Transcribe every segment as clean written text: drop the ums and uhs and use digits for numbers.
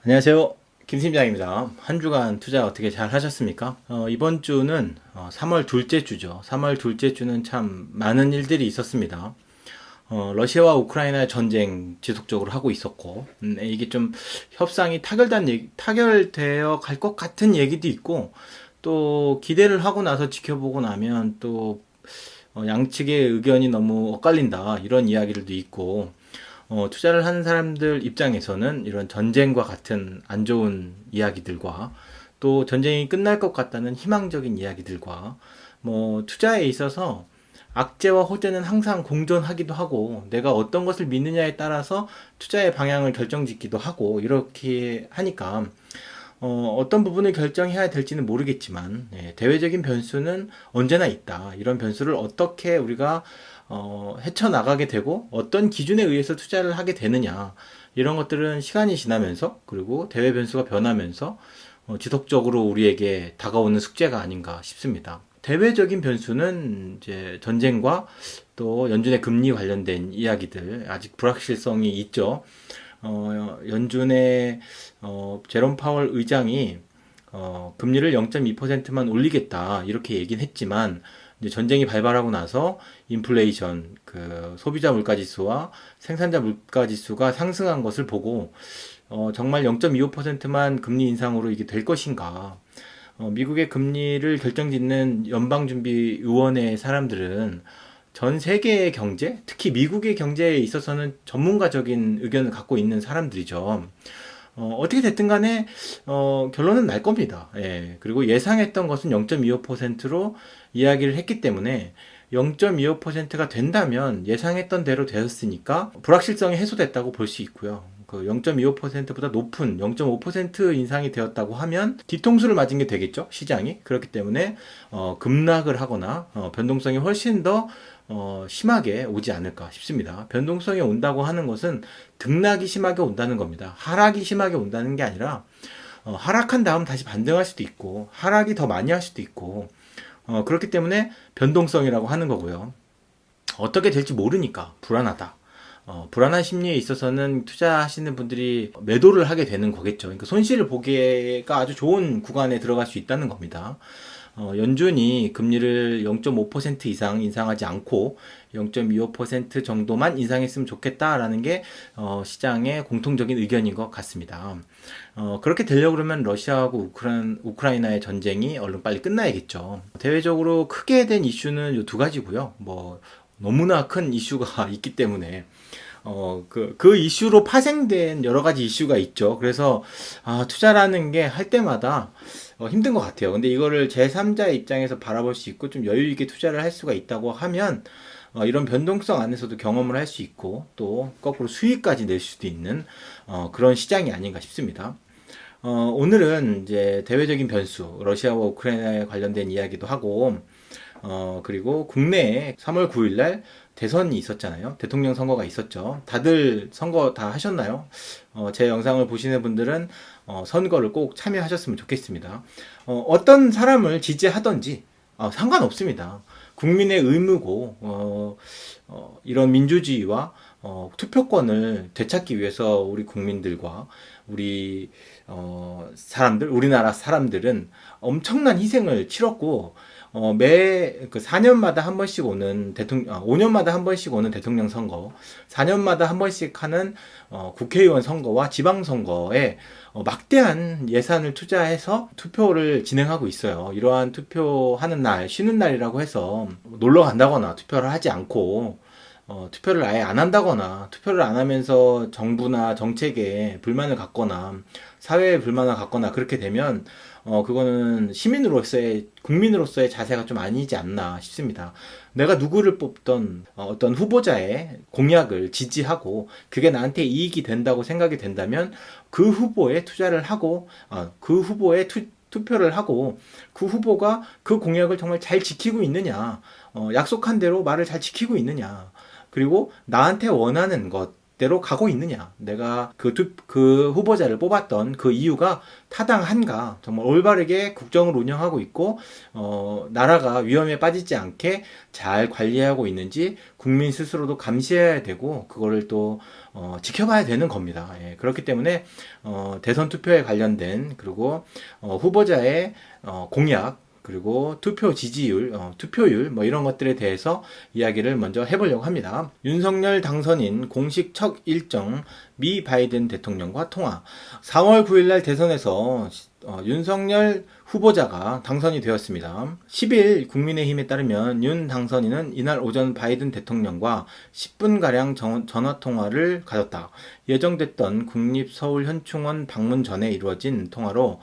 안녕하세요. 김 팀장입니다. 한 주간 투자 어떻게 잘 하셨습니까? 이번 주는 3월 둘째 주죠. 3월 둘째 주는 참 많은 일들이 있었습니다. 러시아와 우크라이나의 전쟁 지속적으로 하고 있었고, 이게 좀 협상이 타결되어 갈 것 같은 얘기도 있고, 또 기대를 하고 나서 지켜보고 나면 또 양측의 의견이 너무 엇갈린다 이런 이야기들도 있고, 투자를 하는 사람들 입장에서는 이런 전쟁과 같은 안 좋은 이야기들과 또 전쟁이 끝날 것 같다는 희망적인 이야기들과 투자에 있어서 악재와 호재는 항상 공존하기도 하고 내가 어떤 것을 믿느냐에 따라서 투자의 방향을 결정짓기도 하고 이렇게 하니까 어떤 부분을 결정해야 될지는 모르겠지만 대외적인 변수는 언제나 있다. 이런 변수를 어떻게 우리가 헤쳐나가게 되고 어떤 기준에 의해서 투자를 하게 되느냐 이런 것들은 시간이 지나면서 그리고 대외 변수가 변하면서 지속적으로 우리에게 다가오는 숙제가 아닌가 싶습니다. 대외적인 변수는 이제 전쟁과 또 연준의 금리 관련된 이야기들 아직 불확실성이 있죠. 연준의 제롬 파월 의장이 금리를 0.2%만 올리겠다 이렇게 얘기는 했지만 이제 전쟁이 발발하고 나서 인플레이션, 그 소비자 물가지수와 생산자 물가지수가 상승한 것을 보고 정말 0.25%만 금리 인상으로 이게 될 것인가? 미국의 금리를 결정짓는 연방준비위원회 사람들은 전 세계의 경제, 특히 미국의 경제에 있어서는 전문가적인 의견을 갖고 있는 사람들이죠. 어떻게 됐든 간에, 결론은 날 겁니다. 예. 그리고 예상했던 것은 0.25%로 이야기를 했기 때문에 0.25%가 된다면 예상했던 대로 되었으니까 불확실성이 해소됐다고 볼 수 있고요. 그 0.25%보다 높은 0.5% 인상이 되었다고 하면 뒤통수를 맞은 게 되겠죠, 시장이. 그렇기 때문에 급락을 하거나 변동성이 훨씬 더 심하게 오지 않을까 싶습니다. 변동성이 온다고 하는 것은 등락이 심하게 온다는 겁니다. 하락이 심하게 온다는 게 아니라 하락한 다음 다시 반등할 수도 있고 하락이 더 많이 할 수도 있고 그렇기 때문에 변동성이라고 하는 거고요. 어떻게 될지 모르니까 불안하다. 불안한 심리에 있어서는 투자하시는 분들이 매도를 하게 되는 거겠죠. 그러니까 손실을 보기가 아주 좋은 구간에 들어갈 수 있다는 겁니다. 연준이 금리를 0.5% 이상 인상하지 않고 0.25% 정도만 인상했으면 좋겠다라는 게 시장의 공통적인 의견인 것 같습니다. 그렇게 되려고 그러면 러시아하고 우크라이나의 전쟁이 얼른 빨리 끝나야겠죠. 대외적으로 크게 된 이슈는 이 두 가지고요. 너무나 큰 이슈가 있기 때문에 그 이슈로 파생된 여러 가지 이슈가 있죠. 그래서, 투자라는 게 할 때마다 힘든 것 같아요. 근데 이거를 제3자의 입장에서 바라볼 수 있고 좀 여유있게 투자를 할 수가 있다고 하면, 이런 변동성 안에서도 경험을 할 수 있고, 또 거꾸로 수익까지 낼 수도 있는, 그런 시장이 아닌가 싶습니다. 오늘은 이제 대외적인 변수, 러시아와 우크라이나에 관련된 이야기도 하고, 그리고 국내에 3월 9일 날 대선이 있었잖아요. 대통령 선거가 있었죠. 다들 선거 다 하셨나요? 제 영상을 보시는 분들은 선거를 꼭 참여하셨으면 좋겠습니다. 어떤 사람을 지지하던지 상관없습니다. 국민의 의무고 이런 민주주의와 투표권을 되찾기 위해서 우리 국민들과 우리 사람들, 우리나라 사람들은 엄청난 희생을 치렀고 매 4년마다 한 번씩 오는 5년마다 한 번씩 오는 대통령 선거, 4년마다 한 번씩 하는 국회의원 선거와 지방 선거에 막대한 예산을 투자해서 투표를 진행하고 있어요. 이러한 투표하는 날, 쉬는 날이라고 해서 놀러 간다거나 투표를 하지 않고 투표를 아예 안 한다거나 투표를 안 하면서 정부나 정책에 불만을 갖거나 사회에 불만을 갖거나 그렇게 되면 그거는 시민으로서의 국민으로서의 자세가 좀 아니지 않나 싶습니다. 내가 누구를 뽑던 어떤 후보자의 공약을 지지하고 그게 나한테 이익이 된다고 생각이 된다면 그 후보에 투자를 하고 그 후보에 투표를 하고 그 후보가 그 공약을 정말 잘 지키고 있느냐, 약속한 대로 말을 잘 지키고 있느냐, 그리고 나한테 원하는 것대로 가고 있느냐, 내가 그 후보자를 뽑았던 그 이유가 타당한가, 정말 올바르게 국정을 운영하고 있고 나라가 위험에 빠지지 않게 잘 관리하고 있는지 국민 스스로도 감시해야 되고 그거를 또 지켜봐야 되는 겁니다. 예, 그렇기 때문에 대선 투표에 관련된 그리고 후보자의 공약 그리고 투표 지지율, 투표율 뭐 이런 것들에 대해서 이야기를 먼저 해보려고 합니다. 윤석열 당선인 공식 첫 일정 미 바이든 대통령과 통화. 4월 9일날 대선에서 윤석열 후보자가 당선이 되었습니다. 10일 국민의힘에 따르면 윤 당선인은 이날 오전 바이든 대통령과 10분가량 전화통화를 가졌다. 예정됐던 국립서울현충원 방문 전에 이루어진 통화로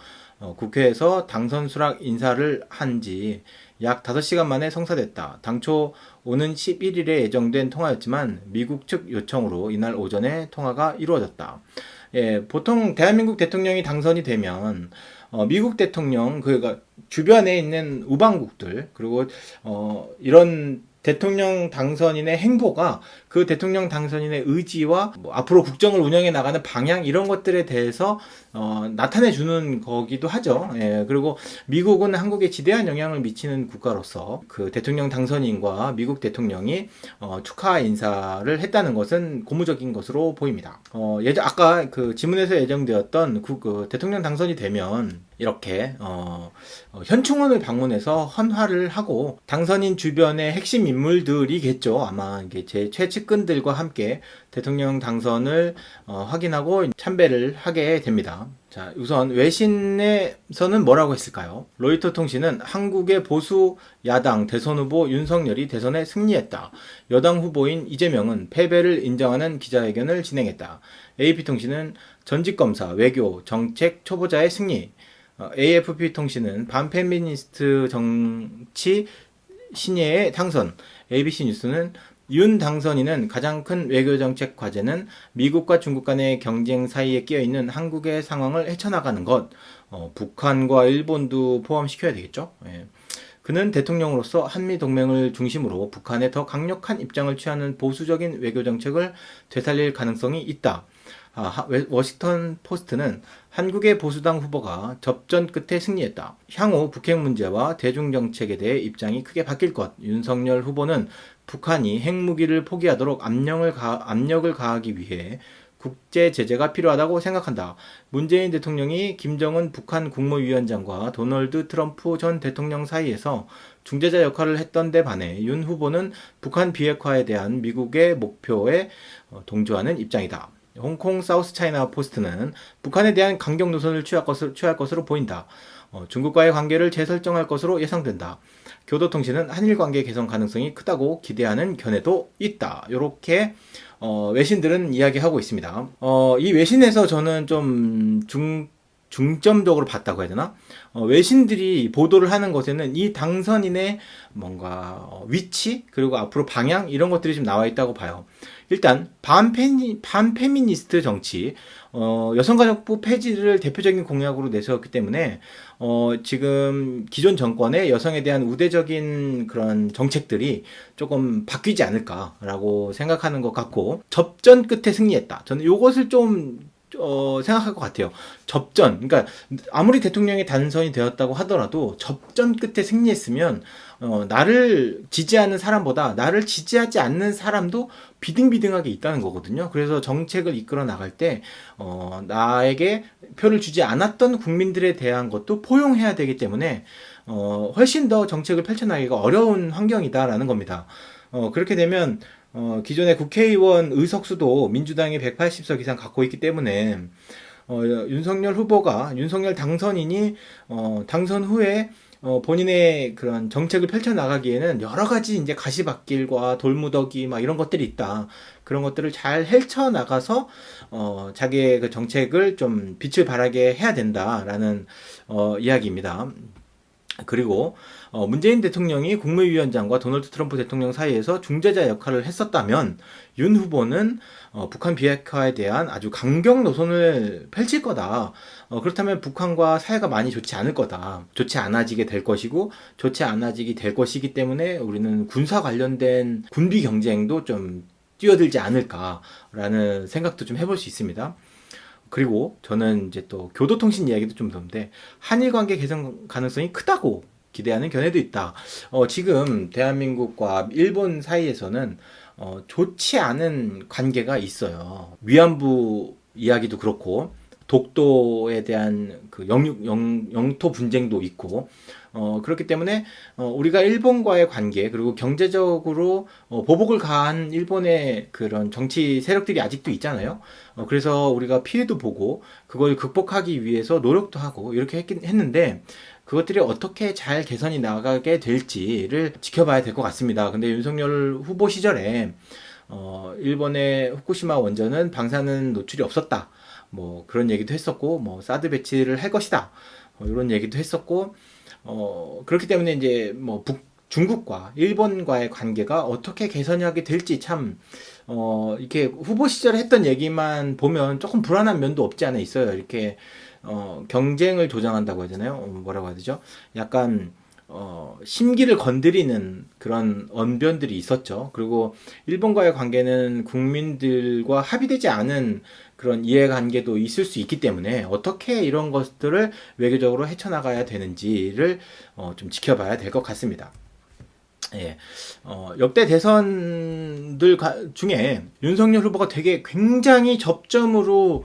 국회에서 당선 수락 인사를 한 지 약 5시간 만에 성사됐다. 당초 오는 11일에 예정된 통화였지만 미국 측 요청으로 이날 오전에 통화가 이루어졌다. 예, 보통 대한민국 대통령이 당선이 되면 미국 대통령 그가 주변에 있는 우방국들 그리고 이런 대통령 당선인의 행보가 그 대통령 당선인의 의지와 뭐 앞으로 국정을 운영해 나가는 방향 이런 것들에 대해서 나타내 주는 거기도 하죠. 예, 그리고 미국은 한국에 지대한 영향을 미치는 국가로서 그 대통령 당선인과 미국 대통령이 축하 인사를 했다는 것은 고무적인 것으로 보입니다. 아까 그 지문에서 예정되었던 그 대통령 당선이 되면 이렇게 현충원을 방문해서 헌화를 하고 당선인 주변의 핵심 인물들이겠죠. 아마 이게 제 최측근들과 함께 대통령 당선을 확인하고 참배를 하게 됩니다. 자, 우선 외신에서는 뭐라고 했을까요? 로이터 통신은 한국의 보수 야당 대선 후보 윤석열이 대선에 승리했다. 여당 후보인 이재명은 패배를 인정하는 기자회견을 진행했다. AP통신은 전직검사, 외교, 정책 초보자의 승리. AFP통신은 반페미니스트 정치 신예의 당선. ABC 뉴스는 윤 당선인은 가장 큰 외교정책 과제는 미국과 중국 간의 경쟁 사이에 끼어있는 한국의 상황을 헤쳐나가는 것. 북한과 일본도 포함시켜야 되겠죠. 예. 그는 대통령으로서 한미동맹을 중심으로 북한에 더 강력한 입장을 취하는 보수적인 외교정책을 되살릴 가능성이 있다. 워싱턴 포스트는 한국의 보수당 후보가 접전 끝에 승리했다. 향후 북핵 문제와 대중정책에 대해 입장이 크게 바뀔 것. 윤석열 후보는 북한이 핵무기를 포기하도록 압력을 가하기 위해 국제 제재가 필요하다고 생각한다. 문재인 대통령이 김정은 북한 국무위원장과 도널드 트럼프 전 대통령 사이에서 중재자 역할을 했던 데 반해 윤 후보는 북한 비핵화에 대한 미국의 목표에 동조하는 입장이다. 홍콩 사우스 차이나 포스트는 북한에 대한 강경 노선을 취할 것으로 보인다. 중국과의 관계를 재설정할 것으로 예상된다. 교도통신은 한일 관계 개선 가능성이 크다고 기대하는 견해도 있다. 이렇게 외신들은 이야기하고 있습니다. 이 외신에서 저는 좀 중점적으로 봤다고 해야 되나? 외신들이 보도를 하는 것에는 이 당선인의 뭔가 위치 그리고 앞으로 방향 이런 것들이 좀 나와 있다고 봐요. 일단 반페미니스트 정치, 여성가족부 폐지를 대표적인 공약으로 내세웠기 때문에 지금 기존 정권의 여성에 대한 우대적인 그런 정책들이 조금 바뀌지 않을까라고 생각하는 것 같고, 접전 끝에 승리했다. 저는 이것을 좀 생각할 것 같아요. 접전, 그러니까 아무리 대통령이 당선이 되었다고 하더라도 접전 끝에 승리했으면 나를 지지하는 사람보다 나를 지지하지 않는 사람도 비등비등하게 있다는 거거든요. 그래서 정책을 이끌어 나갈 때 나에게 표를 주지 않았던 국민들에 대한 것도 포용해야 되기 때문에 훨씬 더 정책을 펼쳐나가기가 어려운 환경이다라는 겁니다. 그렇게 되면 기존의 국회의원 의석수도 민주당이 180석 이상 갖고 있기 때문에 윤석열 후보가, 윤석열 당선인이 당선 후에 본인의 그런 정책을 펼쳐나가기에는 여러 가지 이제 가시밭길과 돌무더기 막 이런 것들이 있다. 그런 것들을 잘 헤쳐나가서 자기의 그 정책을 좀 빛을 발하게 해야 된다라는 이야기입니다. 그리고 문재인 대통령이 국무위원장과 도널드 트럼프 대통령 사이에서 중재자 역할을 했었다면 윤 후보는 북한 비핵화에 대한 아주 강경 노선을 펼칠 거다. 그렇다면 북한과 사이가 많이 좋지 않을 거다. 좋지 않아지게 될 것이고 좋지 않아지게 될 것이기 때문에 우리는 군사 관련된 군비 경쟁도 좀 뛰어들지 않을까라는 생각도 좀 해볼 수 있습니다. 그리고 저는 이제 또 교도통신 이야기도 좀 드는데 한일 관계 개선 가능성이 크다고 기대하는 견해도 있다. 지금 대한민국과 일본 사이에서는 좋지 않은 관계가 있어요. 위안부 이야기도 그렇고 독도에 대한 그 영토 분쟁도 있고 그렇기 때문에 우리가 일본과의 관계 그리고 경제적으로 보복을 가한 일본의 그런 정치 세력들이 아직도 있잖아요. 그래서 우리가 피해도 보고 그걸 극복하기 위해서 노력도 하고 이렇게 했는데 그것들이 어떻게 잘 개선이 나가게 될지를 지켜봐야 될 것 같습니다. 근데 윤석열 후보 시절에 일본의 후쿠시마 원전은 방사능 노출이 없었다. 뭐 그런 얘기도 했었고, 뭐 사드 배치를 할 것이다. 이런 얘기도 했었고, 그렇기 때문에 이제 뭐 중국과 일본과의 관계가 어떻게 개선하게 될지 참, 이렇게 후보 시절에 했던 얘기만 보면 조금 불안한 면도 없지 않아 있어요. 이렇게, 경쟁을 조장한다고 하잖아요. 뭐라고 해야 되죠? 약간, 심기를 건드리는 그런 언변들이 있었죠. 그리고 일본과의 관계는 국민들과 합의되지 않은 그런 이해관계도 있을 수 있기 때문에 어떻게 이런 것들을 외교적으로 헤쳐나가야 되는지를 좀 지켜봐야 될 것 같습니다. 예, 역대 대선들 중에 윤석열 후보가 되게 굉장히 접점으로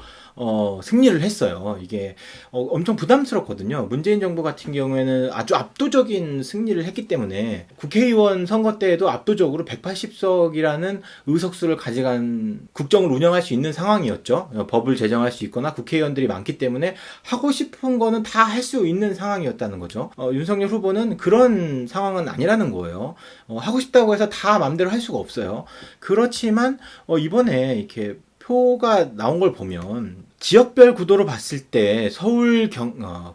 승리를 했어요. 이게 엄청 부담스럽거든요. 문재인 정부 같은 경우에는 아주 압도적인 승리를 했기 때문에 국회의원 선거 때에도 압도적으로 180석이라는 의석수를 가져간 국정을 운영할 수 있는 상황이었죠. 법을 제정할 수 있거나 국회의원들이 많기 때문에 하고 싶은 거는 다 할 수 있는 상황이었다는 거죠. 윤석열 후보는 그런 상황은 아니라는 거예요. 하고 싶다고 해서 다 마음대로 할 수가 없어요. 그렇지만 이번에 이렇게 표가 나온 걸 보면 지역별 구도로 봤을 때 서울,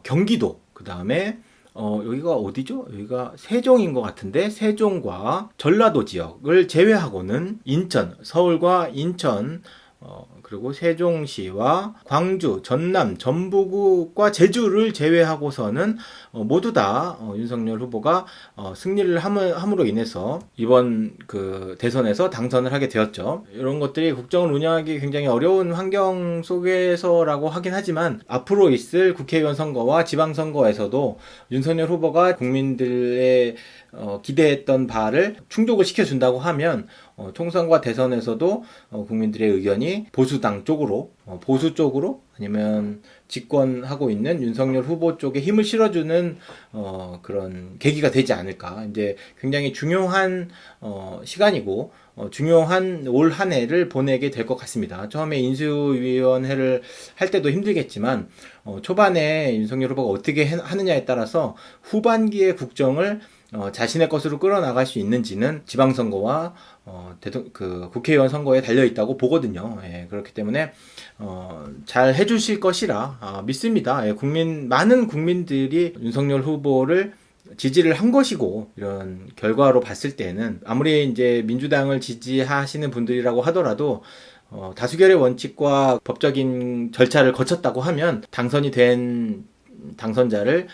경기도 그 다음에 여기가 어디죠? 여기가 세종인 것 같은데 세종과 전라도 지역을 제외하고는 인천, 서울과 인천 그리고 세종시와 광주, 전남, 전북과 제주를 제외하고서는 모두 다 윤석열 후보가 승리를 함으로 인해서 이번 그 대선에서 당선을 하게 되었죠. 이런 것들이 국정을 운영하기 굉장히 어려운 환경 속에서라고 하긴 하지만 앞으로 있을 국회의원 선거와 지방선거에서도 윤석열 후보가 국민들의 기대했던 바를 충족을 시켜준다고 하면 총선과 대선에서도 국민들의 의견이 보수당 쪽으로 보수 쪽으로 아니면 집권하고 있는 윤석열 후보 쪽에 힘을 실어주는 그런 계기가 되지 않을까. 이제 굉장히 중요한 시간이고 중요한 올 한 해를 보내게 될 것 같습니다. 처음에 인수위원회를 할 때도 힘들겠지만 초반에 윤석열 후보가 어떻게 하느냐에 따라서 후반기의 국정을 자신의 것으로 끌어나갈 수 있는지는 지방선거와 국회의원 선거에 달려있다고 보거든요. 예, 그렇기 때문에 잘 해주실 것이라 믿습니다. 예, 많은 국민들이 윤석열 후보를 지지를 한 것이고 이런 결과로 봤을 때는 아무리 이제 민주당을 지지하시는 분들이라고 하더라도 다수결의 원칙과 법적인 절차를 거쳤다고 하면 당선이 된 당선자를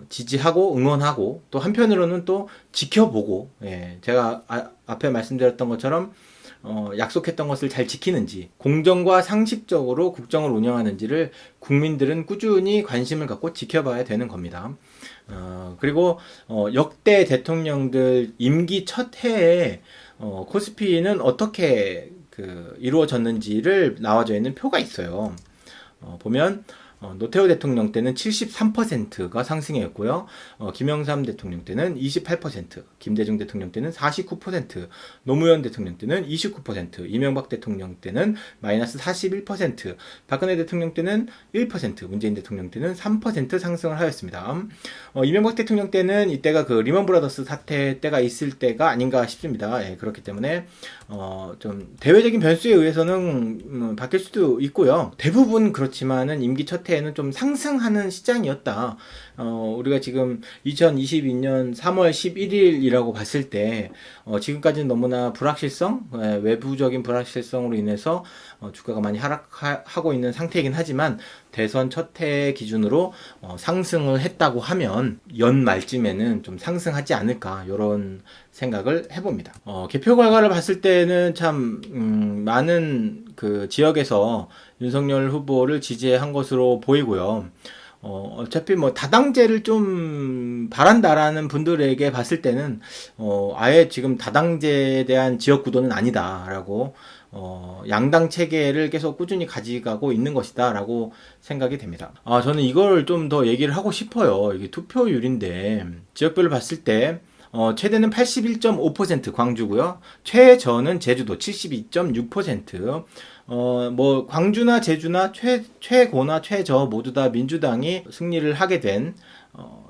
지지하고 응원하고 또 한편으로는 또 지켜보고 예, 제가 앞에 말씀드렸던 것처럼 약속했던 것을 잘 지키는지 공정과 상식적으로 국정을 운영하는지를 국민들은 꾸준히 관심을 갖고 지켜봐야 되는 겁니다. 그리고 역대 대통령들 임기 첫 해에 코스피는 어떻게 이루어졌는지를 나와져 있는 표가 있어요. 보면 노태우 대통령 때는 73%가 상승했고요. 김영삼 대통령 때는 28%, 김대중 대통령 때는 49%, 노무현 대통령 때는 29%, 이명박 대통령 때는 마이너스 41%, 박근혜 대통령 때는 1%, 문재인 대통령 때는 3% 상승을 하였습니다. 이명박 대통령 때는 이때가 그 리먼 브라더스 사태 때가 있을 때가 아닌가 싶습니다. 예, 그렇기 때문에 좀 대외적인 변수에 의해서는 바뀔 수도 있고요. 대부분 그렇지만은 임기 첫 해에는 좀 상승하는 시장이었다. 우리가 지금 2022년 3월 11일이라고 봤을 때 지금까지는 너무나 불확실성, 외부적인 불확실성으로 인해서 주가가 많이 하락하고 있는 상태이긴 하지만 대선 첫 해 기준으로 상승을 했다고 하면 연말쯤에는 좀 상승하지 않을까 이런 생각을 해봅니다. 개표 결과를 봤을 때는 참 많은 그 지역에서 윤석열 후보를 지지한 것으로 보이고요. 어차피 뭐 다당제를 좀 바란다라는 분들에게 봤을 때는 아예 지금 다당제에 대한 지역 구도는 아니다라고 양당 체계를 계속 꾸준히 가져가고 있는 것이다라고 생각이 됩니다. 저는 이걸 좀 더 얘기를 하고 싶어요. 이게 투표율인데 지역별로 봤을 때 최대는 81.5% 광주고요. 최저는 제주도 72.6%. 뭐 광주나 제주나 최고나 최저 모두 다 민주당이 승리를 하게 된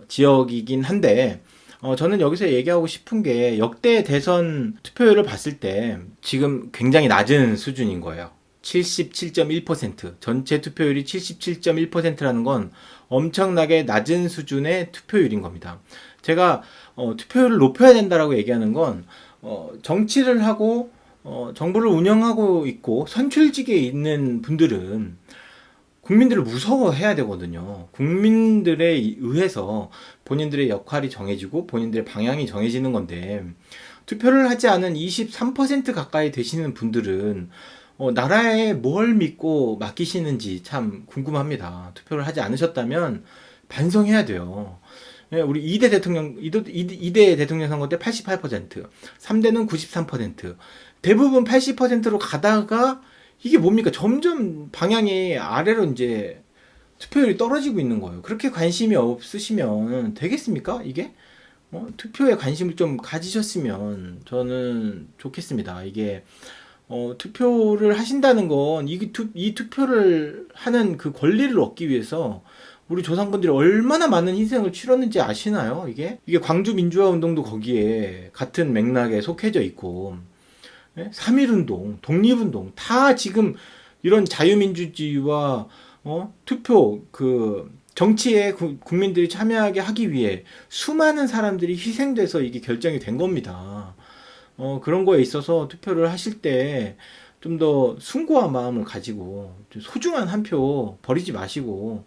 지역이긴 한데 저는 여기서 얘기하고 싶은 게 역대 대선 투표율을 봤을 때 지금 굉장히 낮은 수준인 거예요. 77.1%. 전체 투표율이 77.1%라는 건 엄청나게 낮은 수준의 투표율인 겁니다. 제가 투표율을 높여야 된다라고 얘기하는 건 정치를 하고 정부를 운영하고 있고 선출직에 있는 분들은 국민들을 무서워해야 되거든요. 국민들에 의해서 본인들의 역할이 정해지고 본인들의 방향이 정해지는 건데 투표를 하지 않은 23% 가까이 되시는 분들은 나라에 뭘 믿고 맡기시는지 참 궁금합니다. 투표를 하지 않으셨다면 반성해야 돼요. 예, 우리 2대 대통령 선거 때 88%, 3대는 93%, 대부분 80%로 가다가 이게 뭡니까? 점점 방향이 아래로 이제 투표율이 떨어지고 있는 거예요. 그렇게 관심이 없으시면 되겠습니까? 이게? 투표에 관심을 좀 가지셨으면 저는 좋겠습니다. 이게, 투표를 하신다는 건 이 투표를 하는 그 권리를 얻기 위해서 우리 조상분들이 얼마나 많은 희생을 치렀는지 아시나요? 이게 광주 민주화 운동도 거기에 같은 맥락에 속해져 있고, 3.1운동, 독립운동, 다 지금 이런 자유민주주의와, 투표, 정치에 국민들이 참여하게 하기 위해 수많은 사람들이 희생돼서 이게 결정이 된 겁니다. 그런 거에 있어서 투표를 하실 때 좀 더 숭고한 마음을 가지고 좀 소중한 한 표 버리지 마시고,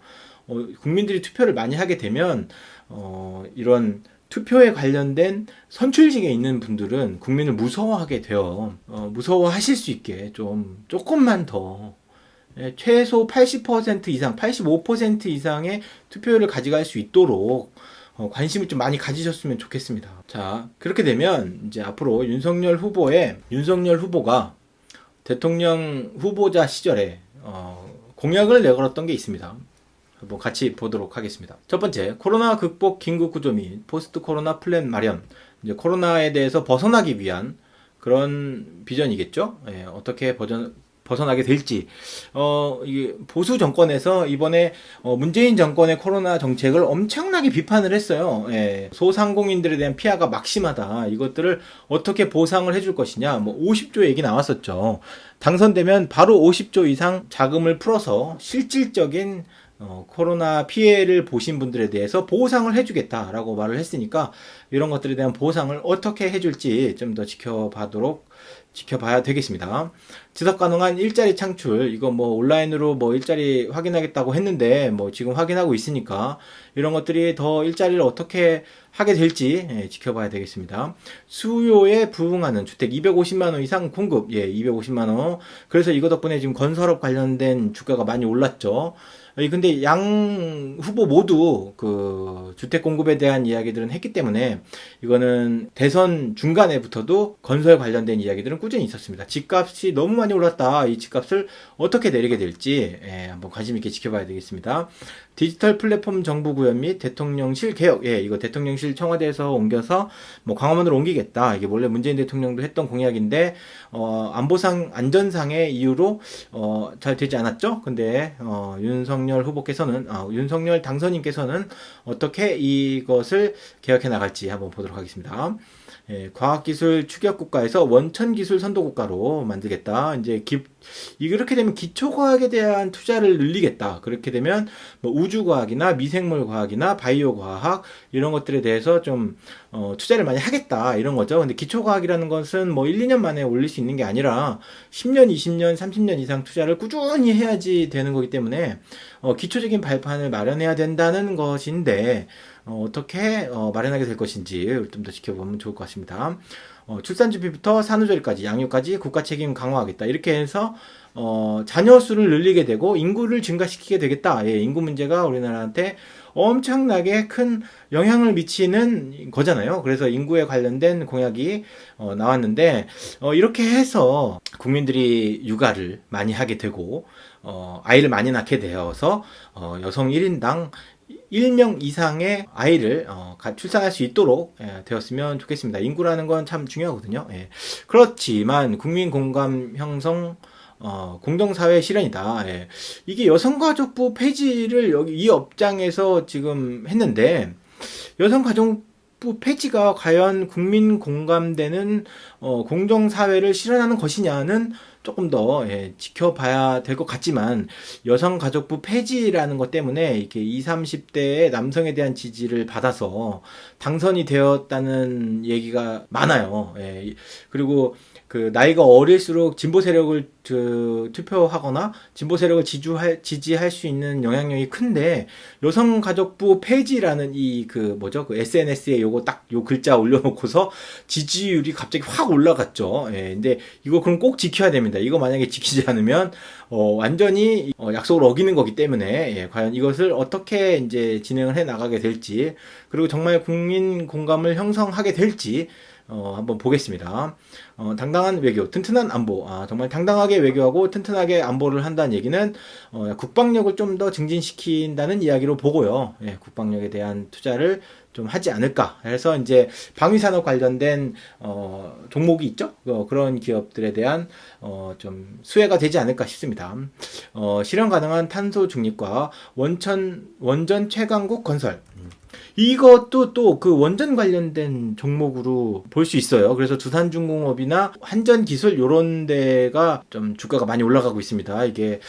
국민들이 투표를 많이 하게 되면, 이런 투표에 관련된 선출직에 있는 분들은 국민을 무서워하게 돼요. 무서워하실 수 있게 조금만 더, 최소 80% 이상, 85% 이상의 투표율을 가져갈 수 있도록 관심을 좀 많이 가지셨으면 좋겠습니다. 자, 그렇게 되면 이제 앞으로 윤석열 후보가 대통령 후보자 시절에 공약을 내걸었던 게 있습니다. 한번 같이 보도록 하겠습니다. 첫 번째, 코로나 극복 긴급 구조 및 포스트 코로나 플랜 마련. 이제 코로나에 대해서 벗어나기 위한 그런 비전이겠죠. 예, 어떻게 벗어나게 될지. 이게 보수 정권에서 이번에 문재인 정권의 코로나 정책을 엄청나게 비판을 했어요. 예, 소상공인들에 대한 피해가 막심하다. 이것들을 어떻게 보상을 해줄 것이냐. 뭐 50조 얘기 나왔었죠. 당선되면 바로 50조 이상 자금을 풀어서 실질적인 코로나 피해를 보신 분들에 대해서 보상을 해주겠다라고 말을 했으니까 이런 것들에 대한 보상을 어떻게 해줄지 좀 더 지켜봐야 되겠습니다. 지속 가능한 일자리 창출, 이거 뭐 온라인으로 뭐 일자리 확인하겠다고 했는데 뭐 지금 확인하고 있으니까 이런 것들이 더 일자리를 어떻게 하게 될지 지켜봐야 되겠습니다. 수요에 부응하는 주택 250만 원 이상 공급, 250만 원. 그래서 이거 덕분에 지금 건설업 관련된 주가가 많이 올랐죠. 근데 양 후보 모두 그 주택 공급에 대한 이야기들은 했기 때문에 이거는 대선 중간에부터도 건설 관련된 이야기들은 꾸준히 있었습니다. 집값이 너무 많이 올랐다. 이 집값을 어떻게 내리게 될지 한번 관심 있게 지켜봐야 되겠습니다. 디지털 플랫폼 정부 구현 및 대통령실 개혁. 이거 대통령실 청와대에서 옮겨서 뭐 광화문으로 옮기겠다. 이게 원래 문재인 대통령도 했던 공약인데 안보상 안전상의 이유로 잘 되지 않았죠. 근데 윤석열 당선인께서는 어떻게 이것을 개혁해 나갈지 한번 보도록 하겠습니다. 과학기술 추격국가에서 원천기술 선도국가로 만들겠다. 이제 이렇게 되면 기초과학에 대한 투자를 늘리겠다. 그렇게 되면 뭐 우주과학이나 미생물과학이나 바이오과학 이런 것들에 대해서 좀 투자를 많이 하겠다. 이런 거죠. 근데 기초과학이라는 것은 뭐 1, 2년 만에 올릴 수 있는 게 아니라 10년, 20년, 30년 이상 투자를 꾸준히 해야지 되는 거기 때문에 기초적인 발판을 마련해야 된다는 것인데 어떻게 마련하게 될 것인지 좀 더 지켜보면 좋을 것 같습니다. 출산 준비부터 산후조리까지 양육까지 국가 책임 강화하겠다. 이렇게 해서 자녀 수를 늘리게 되고 인구를 증가시키게 되겠다. 예, 인구 문제가 우리나라한테 엄청나게 큰 영향을 미치는 거잖아요. 그래서 인구에 관련된 공약이 나왔는데 이렇게 해서 국민들이 육아를 많이 하게 되고 아이를 많이 낳게 되어서 여성 1인당 1명 이상의 아이를 출산할 수 있도록 되었으면 좋겠습니다. 인구라는 건 참 중요하거든요. 예. 그렇지만 국민 공감 형성 공동사회 실현이다. 예. 이게 여성가족부 폐지를 여기 이 업장에서 지금 했는데 여성가족부 폐지가 과연 국민 공감되는 공정사회를 실현하는 것이냐는 조금 더 지켜봐야 될 것 같지만 여성가족부 폐지라는 것 때문에 이렇게 20, 30대의 남성에 대한 지지를 받아서 당선이 되었다는 얘기가 많아요. 예. 그리고 그 나이가 어릴수록 진보 세력을 투표하거나 진보 세력을 지지할 수 있는 영향력이 큰데 여성가족부 폐지라는 그 SNS에 요거 딱 요 글자 올려놓고서 지지율이 갑자기 확 올라갔죠. 예, 근데 이거 그럼 꼭 지켜야 됩니다. 이거 만약에 지키지 않으면 완전히 약속을 어기는 거기 때문에 과연 이것을 어떻게 이제 진행을 해 나가게 될지 그리고 정말 국민 공감을 형성하게 될지 한번 보겠습니다. 당당한 외교, 튼튼한 안보. 정말 당당하게 외교하고 튼튼하게 안보를 한다는 얘기는 국방력을 좀 더 증진시킨다는 이야기로 보고요. 예, 국방력에 대한 투자를 좀 하지 않을까 해서 이제 방위산업 관련된 종목이 있죠. 그런 기업들에 대한 좀 수혜가 되지 않을까 싶습니다. 실현 가능한 탄소 중립과 원전 최강국 건설. 이것도 또 그 원전 관련된 종목으로 볼 수 있어요. 그래서 두산중공업이나 한전기술 요런 데가 좀 주가가 많이 올라가고 있습니다. 이게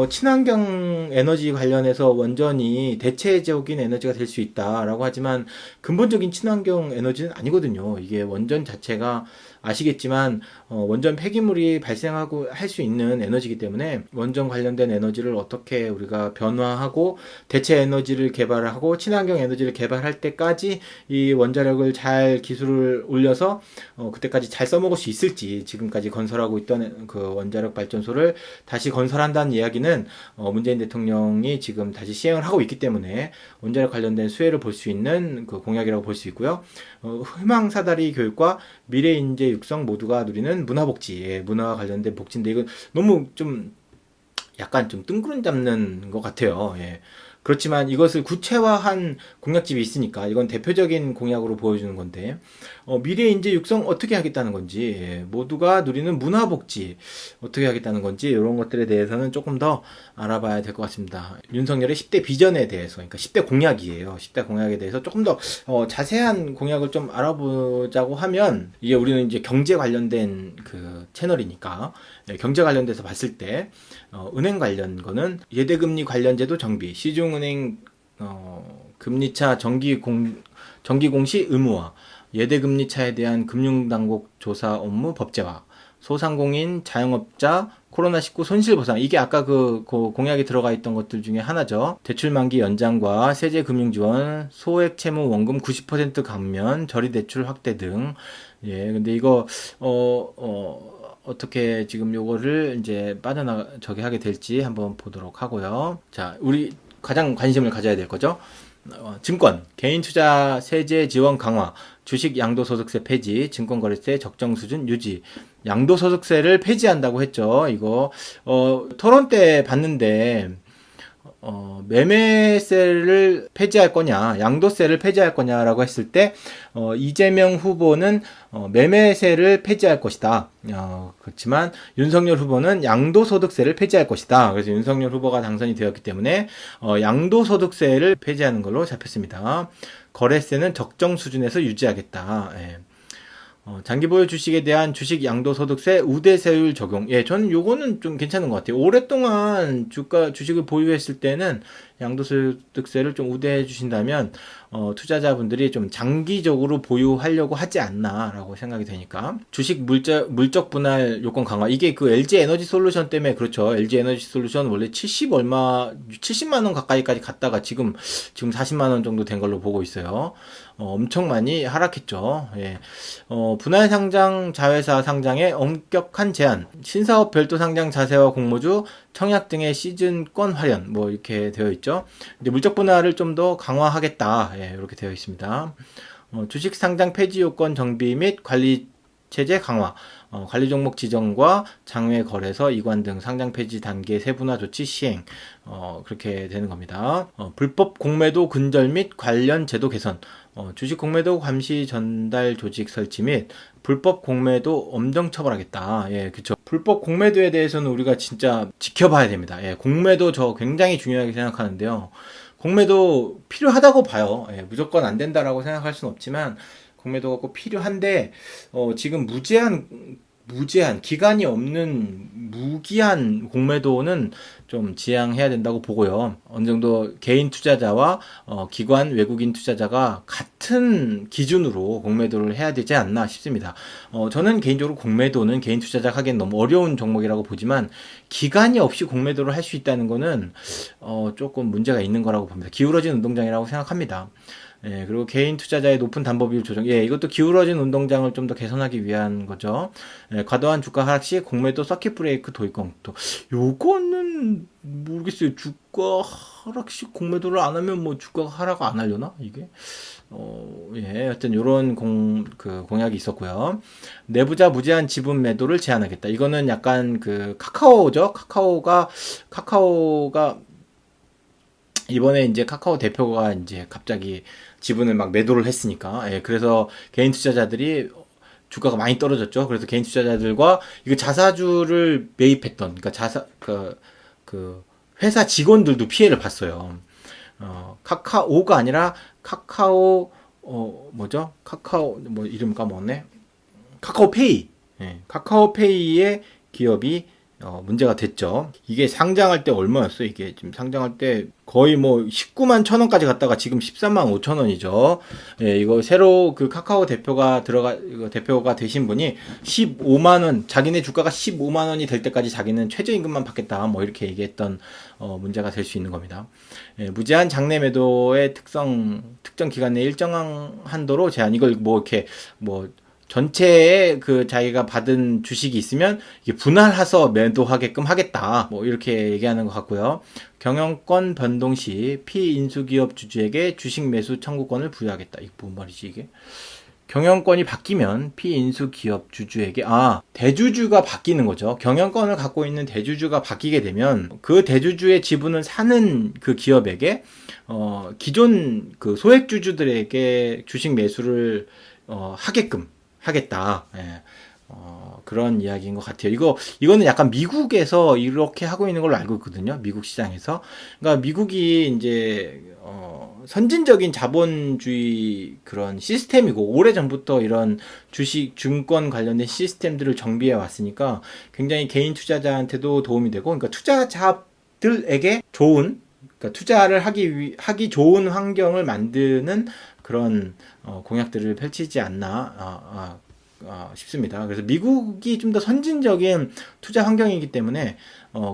친환경 에너지 관련해서 원전이 대체적인 에너지가 될 수 있다라고 하지만 근본적인 친환경 에너지는 아니거든요. 이게 원전 자체가 아시겠지만 원전 폐기물이 발생하고 할 수 있는 에너지이기 때문에 원전 관련된 에너지를 어떻게 우리가 변화하고 대체 에너지를 개발하고 친환경 에너지를 개발할 때까지 이 원자력을 잘 기술을 올려서 그때까지 잘 써먹을 수 있을지 지금까지 건설하고 있던 그 원자력 발전소를 다시 건설한다는 이야기는 문재인 대통령이 지금 다시 시행을 하고 있기 때문에 원자력 관련된 수혜를 볼 수 있는 그 공약이라고 볼 수 있고요. 희망사다리 교육과 미래인재 육성 모두가 누리는 문화복지, 문화와 관련된 복지인데 이건 너무 좀 약간 좀 뜬구름 잡는 것 같아요. 예. 그렇지만 이것을 구체화한 공약집이 있으니까 이건 대표적인 공약으로 보여주는 건데 미래인재 육성 어떻게 하겠다는 건지 모두가 누리는 문화복지 어떻게 하겠다는 건지 이런 것들에 대해서는 조금 더 알아봐야 될 것 같습니다. 윤석열의 10대 비전에 대해서 그러니까 10대 공약이에요. 10대 공약에 대해서 조금 더 자세한 공약을 좀 알아보자고 하면 이게 우리는 이제 경제 관련된 그 채널이니까 경제 관련돼서 봤을 때 은행 관련 거는 예대금리 관련제도 정비, 시중은행 금리차 정기공시 의무화, 예대금리차에 대한 금융당국 조사 업무 법제화, 소상공인 자영업자 코로나19 손실보상 이게 아까 그 공약에 들어가 있던 것들 중에 하나죠. 대출만기 연장과 세제금융지원, 소액채무 원금 90% 감면, 저리대출 확대 등. 예, 근데 이거 어떻게 지금 요거를 이제 저기 하게 될지 한번 보도록 하고요. 자, 우리 가장 관심을 가져야 될 거죠. 증권, 개인 투자 세제 지원 강화, 주식 양도소득세 폐지, 증권거래세 적정 수준 유지. 양도소득세를 폐지한다고 했죠. 이거 토론 때 봤는데 매매세를 폐지할 거냐, 양도세를 폐지할 거냐라고 했을 때, 이재명 후보는, 매매세를 폐지할 것이다. 그렇지만, 윤석열 후보는 양도소득세를 폐지할 것이다. 그래서 윤석열 후보가 당선이 되었기 때문에, 양도소득세를 폐지하는 걸로 잡혔습니다. 거래세는 적정 수준에서 유지하겠다. 예. 장기보유 주식에 대한 주식 양도소득세 우대세율 적용. 예, 저는 요거는 좀 괜찮은 것 같아요. 오랫동안 주식을 보유했을 때는 양도소득세를 좀 우대해 주신다면 투자자분들이 좀 장기적으로 보유하려고 하지 않나라고 생각이 되니까 주식 물적 분할 요건 강화 이게 그 LG 에너지 솔루션 때문에 그렇죠. LG 에너지 솔루션 원래 70만 원 가까이까지 갔다가 지금 40만 원 정도 된 걸로 보고 있어요. 엄청 많이 하락했죠. 예. 분할 상장 자회사 상장에 엄격한 제한, 신사업 별도 상장 자세와 공모주, 청약 등의 시즌권 활용, 뭐 이렇게 되어 있죠. 이제 물적 분할을 좀 더 강화하겠다. 예, 이렇게 되어 있습니다. 주식 상장 폐지 요건 정비 및 관리 체제 강화, 관리 종목 지정과 장외 거래소 이관 등 상장 폐지 단계 세분화 조치 시행, 그렇게 되는 겁니다. 불법 공매도 근절 및 관련 제도 개선, 주식 공매도 감시 전달 조직 설치 및 불법 공매도 엄정 처벌하겠다. 예, 그쵸. 불법 공매도에 대해서는 우리가 진짜 지켜봐야 됩니다. 예, 공매도 저 굉장히 중요하게 생각하는데요. 공매도 필요하다고 봐요. 예, 무조건 안 된다라고 생각할 수는 없지만 공매도가 꼭 필요한데 지금 무제한 기간이 없는 무기한 공매도는 좀 지양해야 된다고 보고요. 어느 정도 개인 투자자와 기관 외국인 투자자가 같은 기준으로 공매도를 해야 되지 않나 싶습니다. 저는 개인적으로 공매도는 개인 투자자가 하기엔 너무 어려운 종목이라고 보지만 기간이 없이 공매도를 할 수 있다는 거는 조금 문제가 있는 거라고 봅니다. 기울어진 운동장이라고 생각합니다. 예, 그리고 개인 투자자의 높은 담보 비율 조정. 예, 이것도 기울어진 운동장을 좀 더 개선하기 위한 거죠. 예, 과도한 주가 하락 시 공매도 서킷 브레이크 도입 검토. 요거는 모르겠어요. 주가 하락 시 공매도를 안 하면 뭐 주가가 하락 안 하려나? 이게? 예, 하여튼 요런 공약이 있었고요. 내부자 무제한 지분 매도를 제한하겠다. 이거는 약간 그 카카오죠. 카카오가 이번에 이제 카카오 대표가 이제 갑자기 지분을 막 매도를 했으니까, 예, 그래서 개인 투자자들이 주가가 많이 떨어졌죠. 그래서 개인 투자자들과 이거 자사주를 매입했던, 그러니까 그 회사 직원들도 피해를 봤어요. 카카오가 아니라 뭐죠? 카카오, 뭐 이름 까먹었네. 카카오페이. 예, 카카오페이의 기업이 문제가 됐죠. 이게 상장할 때 얼마였어요? 이게 지금 상장할 때 거의 뭐 19만 1,000원까지 갔다가 지금 13만 5천 원이죠. 예, 이거 새로 그 카카오 대표가 되신 분이 15만 원, 자기네 주가가 15만 원이 될 때까지 자기는 최저임금만 받겠다. 뭐 이렇게 얘기했던 문제가 될 수 있는 겁니다. 예, 무제한 장내 매도의 특정 기간 내 일정한 한도로 제한. 이걸 뭐 이렇게 뭐 전체에 그 자기가 받은 주식이 있으면 이게 분할해서 매도하게끔 하겠다. 뭐 이렇게 얘기하는 것 같고요. 경영권 변동 시 피인수기업 주주에게 주식 매수 청구권을 부여하겠다. 이게 뭔 말이지 이게? 경영권이 바뀌면 피인수기업 주주에게 대주주가 바뀌는 거죠. 경영권을 갖고 있는 대주주가 바뀌게 되면 그 대주주의 지분을 사는 그 기업에게 기존 그 소액주주들에게 주식 매수를 하게끔 하겠다. 예. 그런 이야기인 것 같아요. 이거는 약간 미국에서 이렇게 하고 있는 걸로 알고 있거든요. 미국 시장에서. 그러니까 미국이 이제, 선진적인 자본주의 그런 시스템이고, 오래전부터 이런 증권 관련된 시스템들을 정비해 왔으니까 굉장히 개인 투자자한테도 도움이 되고, 그러니까 투자자들에게 그러니까 투자를 하기 좋은 환경을 만드는 그런 공약들을 펼치지 않나 싶습니다. 그래서 미국이 좀 더 선진적인 투자 환경이기 때문에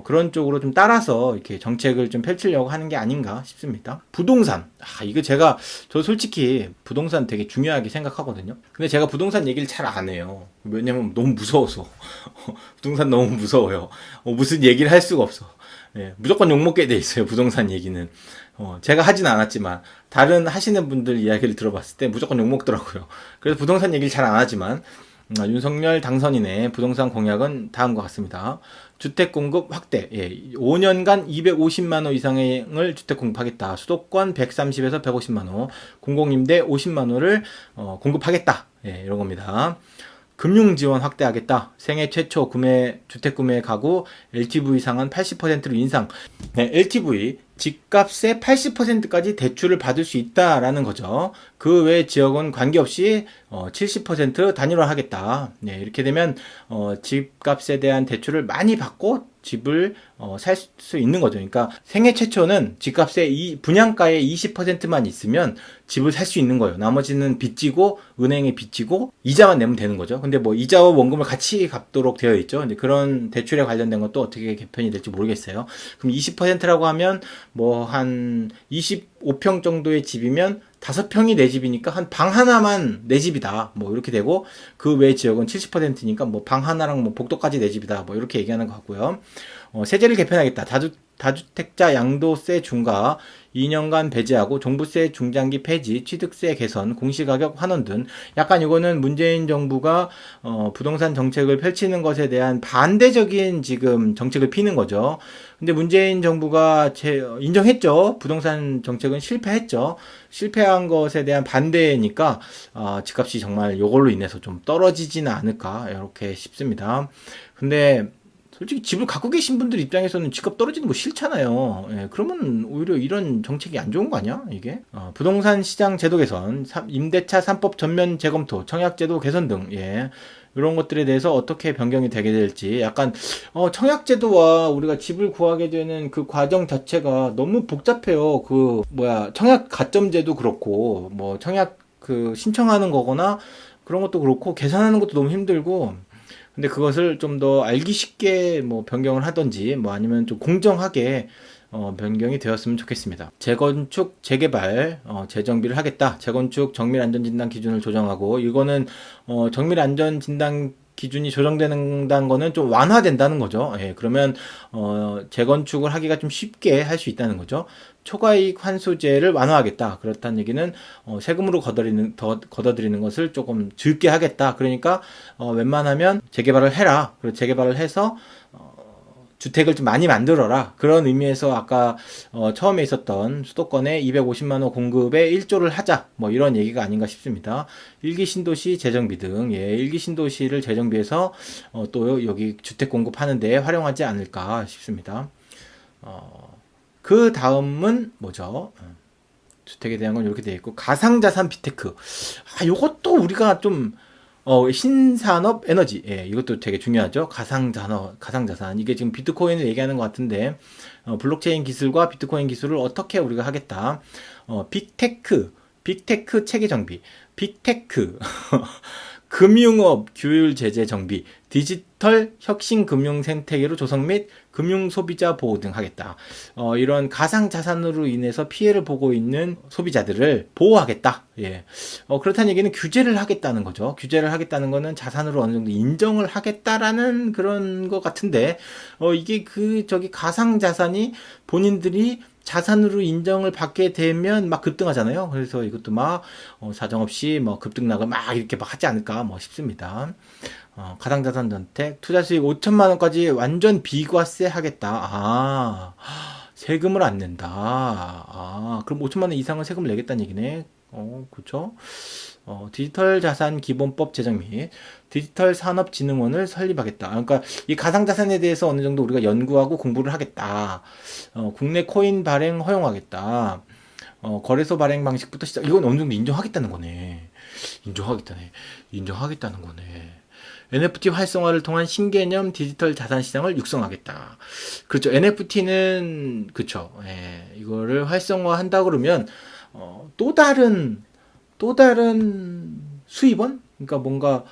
그런 쪽으로 좀 따라서 이렇게 정책을 좀 펼치려고 하는 게 아닌가 싶습니다. 부동산, 이거 저 솔직히 부동산 되게 중요하게 생각하거든요. 근데 제가 부동산 얘기를 잘 안 해요. 왜냐면 너무 무서워서. 부동산 너무 무서워요. 무슨 얘기를 할 수가 없어. 예, 무조건 욕먹게 돼 있어요. 부동산 얘기는. 제가 하진 않았지만 다른 하시는 분들 이야기를 들어봤을 때 무조건 욕먹더라고요. 그래서 부동산 얘기를 잘 안 하지만 윤석열 당선인의 부동산 공약은 다음과 같습니다. 주택 공급 확대. 예, 5년간 250만 호 이상을 주택 공급하겠다. 수도권 130에서 150만 호, 공공임대 50만 호를 공급하겠다. 예, 이런 겁니다. 금융 지원 확대하겠다. 생애 최초 주택 구매 가구 LTV 상한 80%로 인상. 네, LTV 집값의 80%까지 대출을 받을 수 있다라는 거죠. 그 외 지역은 관계없이 70% 단일화하겠다. 네, 이렇게 되면 집값에 대한 대출을 많이 받고 집을 살 수 있는 거죠. 그러니까 생애 최초는 집값의 분양가의 20%만 있으면 집을 살 수 있는 거예요. 나머지는 빚지고 은행에 빚지고 이자만 내면 되는 거죠. 근데 뭐 이자와 원금을 같이 갚도록 되어 있죠. 근데 그런 대출에 관련된 것도 어떻게 개편이 될지 모르겠어요. 그럼 20%라고 하면 뭐 한 25평 정도의 집이면 5평이 내 집이니까 한 방 하나만 내 집이다. 뭐 이렇게 되고 그 외 지역은 70%니까 뭐 방 하나랑 뭐 복도까지 내 집이다. 뭐 이렇게 얘기하는 것 같고요. 세제를 개편하겠다. 다주택자 양도세 중과 2년간 배제하고 종부세 중장기 폐지, 취득세 개선, 공시가격 환원 등 약간 이거는 문재인 정부가 부동산 정책을 펼치는 것에 대한 반대적인 지금 정책을 피는 거죠. 근데 문재인 정부가 인정했죠. 부동산 정책은 실패했죠. 실패한 것에 대한 반대니까 집값이 정말 이걸로 인해서 좀 떨어지지는 않을까 이렇게 싶습니다. 근데 솔직히 집을 갖고 계신 분들 입장에서는 집값 떨어지는 거 싫잖아요. 예, 그러면 오히려 이런 정책이 안 좋은 거 아니야, 이게? 부동산 시장 제도 개선, 임대차 3법 전면 재검토, 청약제도 개선 등, 예. 이런 것들에 대해서 어떻게 변경이 되게 될지 약간 청약제도와 우리가 집을 구하게 되는 그 과정 자체가 너무 복잡해요. 청약 가점제도 그렇고 뭐 청약 그 신청하는 거거나 그런 것도 그렇고 계산하는 것도 너무 힘들고 근데 그것을 좀 더 알기 쉽게 뭐 변경을 하든지 뭐 아니면 좀 공정하게 변경이 되었으면 좋겠습니다. 재건축, 재개발, 재정비를 하겠다. 재건축 정밀안전진단 기준을 조정하고 이거는 정밀안전진단 기준이 조정된다는 거는 좀 완화된다는 거죠. 예, 그러면 재건축을 하기가 좀 쉽게 할 수 있다는 거죠. 초과이익 환수제를 완화하겠다. 그렇다는 얘기는 세금으로 걷어들이는 것을 조금 줄게 하겠다. 그러니까 웬만하면 재개발을 해라. 그리고 재개발을 해서 주택을 좀 많이 만들어라. 그런 의미에서 아까 처음에 있었던 수도권에 250만 호 공급에 1조를 하자. 뭐 이런 얘기가 아닌가 싶습니다. 일기 신도시 재정비 등 일기 신도시를 재정비해서 또 여기 주택 공급하는 데 활용하지 않을까 싶습니다. 그 다음은 뭐죠? 주택에 대한 건 이렇게 되어 있고 가상자산 비테크. 요것도 우리가 좀 신산업 에너지. 예, 이것도 되게 중요하죠. 가상자산. 이게 지금 비트코인을 얘기하는 것 같은데, 블록체인 기술과 비트코인 기술을 어떻게 우리가 하겠다. 빅테크 체계 정비. 빅테크. 금융업 규율 제재 정비, 디지털 혁신 금융 생태계로 조성 및 금융 소비자 보호 등 하겠다. 이런 가상 자산으로 인해서 피해를 보고 있는 소비자들을 보호하겠다. 예. 그렇다는 얘기는 규제를 하겠다는 거죠. 규제를 하겠다는 거는 자산으로 어느 정도 인정을 하겠다라는 그런 것 같은데, 이게 가상 자산이 본인들이 자산으로 인정을 받게 되면 막 급등하잖아요. 그래서 이것도 막 사정없이 뭐 급등락을 막 이렇게 막 하지 않을까 뭐 싶습니다. 가상자산 선택 투자 수익 5천만 원까지 완전 비과세 하겠다. 세금을 안 낸다. 그럼 5천만 원 이상은 세금을 내겠다는 얘기네. 그렇죠. 디지털 자산 기본법 제정 및 디지털 산업진흥원을 설립하겠다. 그러니까 이 가상자산에 대해서 어느 정도 우리가 연구하고 공부를 하겠다. 국내 코인 발행 허용하겠다. 거래소 발행 방식부터 시작. 이건 어느 정도 인정하겠다는 거네. 인정하겠다는 거네. NFT 활성화를 통한 신개념 디지털 자산 시장을 육성하겠다. 그렇죠. NFT는 그렇죠. 예, 이거를 활성화한다 그러면 또 다른 수입원? 그러니까 뭔가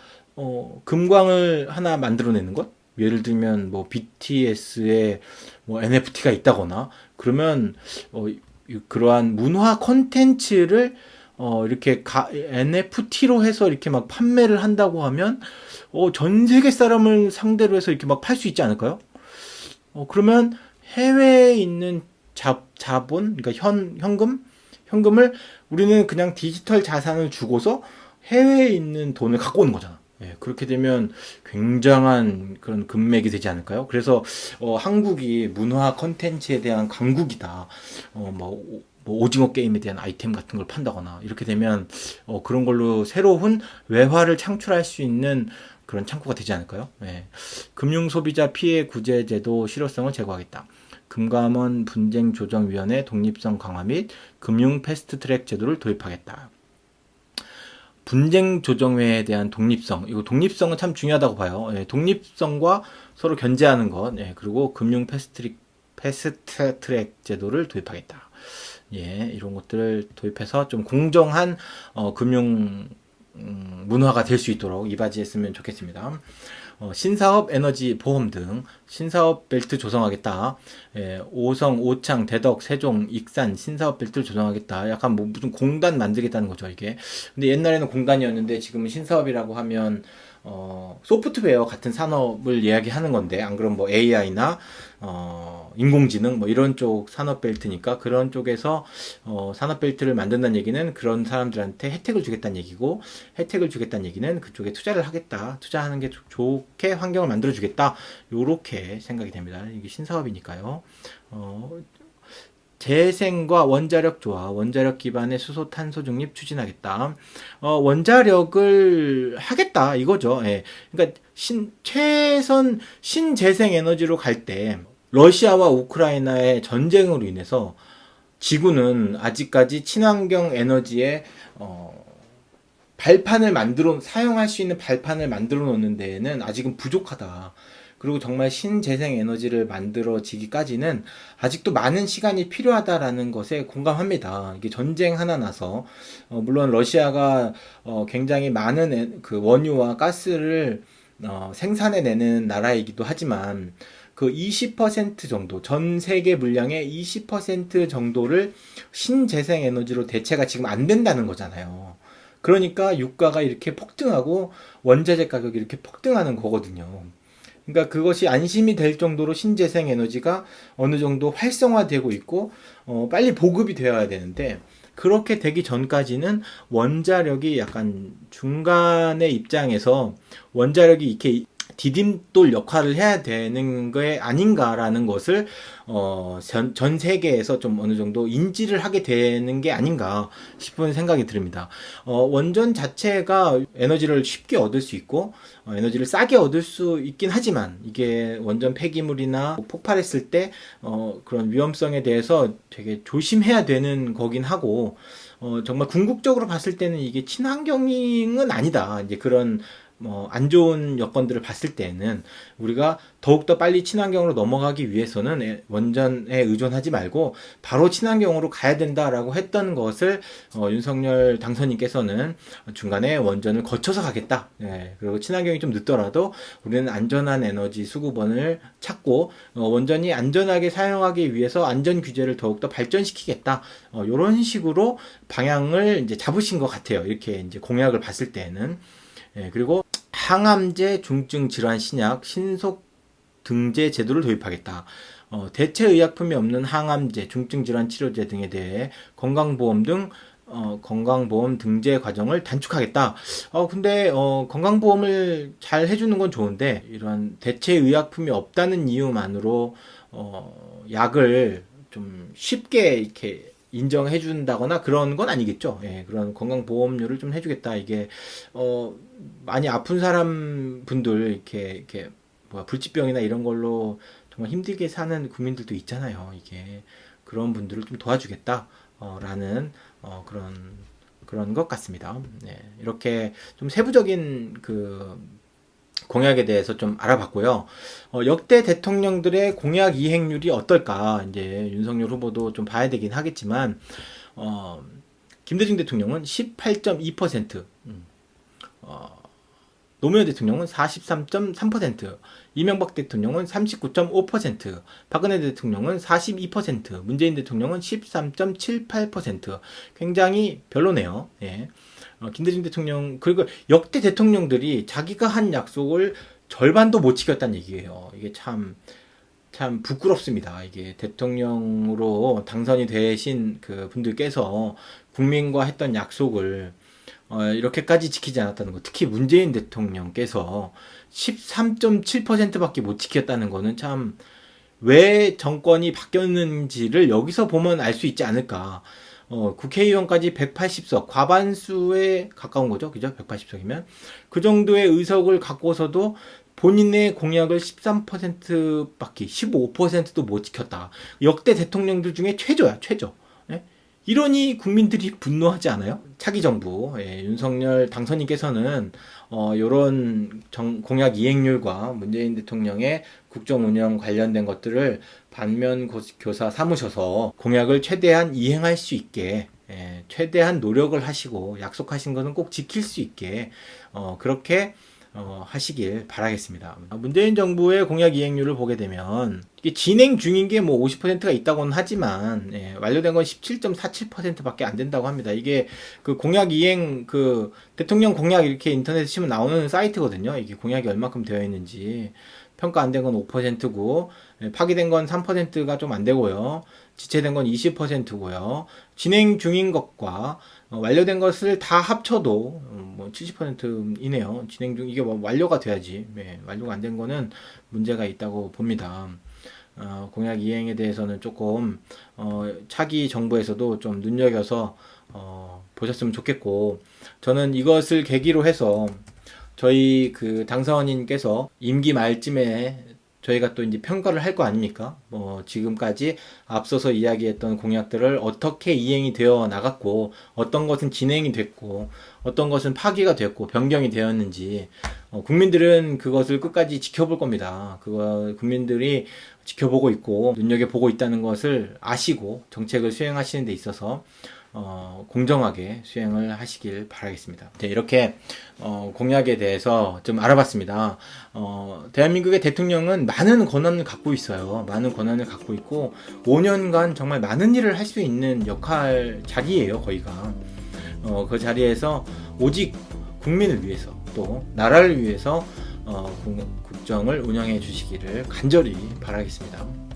금광을 하나 만들어내는 것? 예를 들면 뭐 BTS의 뭐 NFT가 있다거나 그러면 그러한 문화 콘텐츠를 이렇게 NFT로 해서 이렇게 막 판매를 한다고 하면 전 세계 사람을 상대로 해서 이렇게 막 팔 수 있지 않을까요? 그러면 해외에 있는 자본, 그러니까 현금을 우리는 그냥 디지털 자산을 주고서 해외에 있는 돈을 갖고 오는 거잖아. 예, 그렇게 되면 굉장한 그런 금맥이 되지 않을까요? 그래서 한국이 문화 컨텐츠에 대한 강국이다. 뭐 오징어 게임에 대한 아이템 같은 걸 판다거나 이렇게 되면 그런 걸로 새로운 외화를 창출할 수 있는 그런 창구가 되지 않을까요? 예. 금융소비자 피해 구제 제도 실효성을 제고하겠다. 금감원 분쟁조정위원회 독립성 강화 및 금융 패스트트랙 제도를 도입하겠다. 분쟁 조정회에 대한 독립성, 이거 독립성은 참 중요하다고 봐요. 예, 독립성과 서로 견제하는 것, 예, 그리고 금융 패스트트랙 제도를 도입하겠다. 예, 이런 것들을 도입해서 좀 공정한 금융 문화가 될 수 있도록 이바지했으면 좋겠습니다. 신사업, 에너지, 보험 등 신사업 벨트 조성하겠다. 예, 오성, 오창, 대덕, 세종, 익산 신사업 벨트를 조성하겠다. 약간 뭐 무슨 공단 만들겠다는 거죠, 이게. 근데 옛날에는 공단이었는데 지금은 신사업이라고 하면 소프트웨어 같은 산업을 이야기하는 건데, 안 그럼 뭐 AI나 인공지능 뭐 이런 쪽 산업 벨트니까, 그런 쪽에서 산업 벨트를 만든다는 얘기는 그런 사람들한테 혜택을 주겠다는 얘기고, 혜택을 주겠다는 얘기는 그쪽에 투자를 하겠다, 투자하는 게 좋게 환경을 만들어 주겠다, 요렇게 생각이 됩니다. 이게 신사업이니까요. 재생과 원자력 조화, 원자력 기반의 수소 탄소 중립 추진하겠다. 원자력을 하겠다 이거죠. 예. 그러니까 최선 신재생 에너지로 갈 때 러시아와 우크라이나의 전쟁으로 인해서 지구는 아직까지 친환경 에너지의 발판을 사용할 수 있는 발판을 만들어 놓는 데에는 아직은 부족하다. 그리고 정말 신재생 에너지를 만들어지기까지는 아직도 많은 시간이 필요하다라는 것에 공감합니다. 이게 전쟁 하나 나서, 물론 러시아가 굉장히 많은 그 원유와 가스를 생산해내는 나라이기도 하지만, 그 20% 정도, 전 세계 물량의 20% 정도를 신재생 에너지로 대체가 지금 안 된다는 거잖아요. 그러니까 유가가 이렇게 폭등하고 원자재 가격이 이렇게 폭등하는 거거든요. 그러니까 그것이 안심이 될 정도로 신재생 에너지가 어느 정도 활성화되고 있고 빨리 보급이 되어야 되는데, 그렇게 되기 전까지는 원자력이 약간 중간의 입장에서 원자력이 이렇게 디딤돌 역할을 해야 되는 게 아닌가라는 것을 전 세계에서 좀 어느 정도 인지를 하게 되는 게 아닌가 싶은 생각이 듭니다. 원전 자체가 에너지를 쉽게 얻을 수 있고 에너지를 싸게 얻을 수 있긴 하지만, 이게 원전 폐기물이나 폭발했을 때 그런 위험성에 대해서 되게 조심해야 되는 거긴 하고, 정말 궁극적으로 봤을 때는 이게 친환경은 아니다. 이제 그런 안 좋은 여건들을 봤을 때는 우리가 더욱더 빨리 친환경으로 넘어가기 위해서는 원전에 의존하지 말고 바로 친환경으로 가야 된다라고 했던 것을 윤석열 당선인께서는 중간에 원전을 거쳐서 가겠다. 예, 그리고 친환경이 좀 늦더라도 우리는 안전한 에너지 수급원을 찾고 원전이 안전하게 사용하기 위해서 안전 규제를 더욱더 발전시키겠다. 이런 식으로 방향을 이제 잡으신 것 같아요. 이렇게 이제 공약을 봤을 때는. 예, 그리고 항암제, 중증 질환 신약, 신속 등재 제도를 도입하겠다. 대체 의약품이 없는 항암제, 중증 질환 치료제 등에 대해 건강보험 등재 과정을 단축하겠다. 근데 건강보험을 잘 해주는 건 좋은데, 이런 대체 의약품이 없다는 이유만으로 약을 좀 쉽게 이렇게 인정해 준다거나 그런 건 아니겠죠. 예, 그런 건강보험료를 좀 해주겠다. 이게 많이 아픈 사람 분들 이렇게 불치병이나 이런 걸로 정말 힘들게 사는 국민들도 있잖아요. 이게 그런 분들을 좀 도와주겠다. 라는 그런 것 같습니다. 네, 이렇게 좀 세부적인 그 공약에 대해서 좀 알아봤고요. 역대 대통령들의 공약 이행률이 어떨까? 이제 윤석열 후보도 좀 봐야 되긴 하겠지만, 김대중 대통령은 18.2%, 노무현 대통령은 43.3%, 이명박 대통령은 39.5%, 박근혜 대통령은 42%, 문재인 대통령은 13.78%. 굉장히 별로네요. 예. 김대중 대통령, 그리고 역대 대통령들이 자기가 한 약속을 절반도 못 지켰다는 얘기예요. 이게 참 부끄럽습니다. 이게 대통령으로 당선이 되신 그 분들께서 국민과 했던 약속을 이렇게까지 지키지 않았다는 거. 특히 문재인 대통령께서 13.7%밖에 못 지켰다는 거는 참, 왜 정권이 바뀌었는지를 여기서 보면 알 수 있지 않을까. 국회의원까지 180석, 과반수에 가까운 거죠. 그죠? 180석이면. 그 정도의 의석을 갖고서도 본인의 공약을 13%밖에, 15%도 못 지켰다. 역대 대통령들 중에 최저야, 최저. 네? 이러니 국민들이 분노하지 않아요? 차기 정부, 윤석열 당선인께서는 이런 공약 이행률과 문재인 대통령의 국정 운영 관련된 것들을 반면교사 삼으셔서 공약을 최대한 이행할 수 있게 최대한 노력을 하시고 약속하신 것은 꼭 지킬 수 있게 그렇게 하시길 바라겠습니다. 문재인 정부의 공약 이행률을 보게 되면 이게 진행 중인 게 뭐 50%가 있다고는 하지만 완료된 건 17.47%밖에 안 된다고 합니다. 이게 그 공약 이행 그 대통령 공약 이렇게 인터넷에 치면 나오는 사이트거든요. 이게 공약이 얼마큼 되어 있는지 평가 안 된 건 5%고 파기된 건 3%가 좀 안 되고요. 지체된 건 20%고요. 진행 중인 것과 완료된 것을 다 합쳐도 뭐 70%이네요. 진행 중 이게 뭐 완료가 돼야지. 완료가 안 된 거는 문제가 있다고 봅니다. 공약 이행에 대해서는 조금 차기 정부에서도 좀 눈여겨서 보셨으면 좋겠고, 저는 이것을 계기로 해서 저희 그 당선인께서 임기 말쯤에 저희가 또 이제 평가를 할 거 아닙니까? 지금까지 앞서서 이야기했던 공약들을 어떻게 이행이 되어 나갔고, 어떤 것은 진행이 됐고, 어떤 것은 파기가 됐고, 변경이 되었는지, 국민들은 그것을 끝까지 지켜볼 겁니다. 국민들이 지켜보고 있고, 눈여겨보고 있다는 것을 아시고, 정책을 수행하시는 데 있어서, 공정하게 수행을 하시길 바라겠습니다. 네, 이렇게 공약에 대해서 좀 알아봤습니다. 대한민국의 대통령은 많은 권한을 갖고 있어요. 많은 권한을 갖고 있고 5년간 정말 많은 일을 할 수 있는 자리예요, 거기가. 그 자리에서 오직 국민을 위해서 또 나라를 위해서 국정을 운영해 주시기를 간절히 바라겠습니다.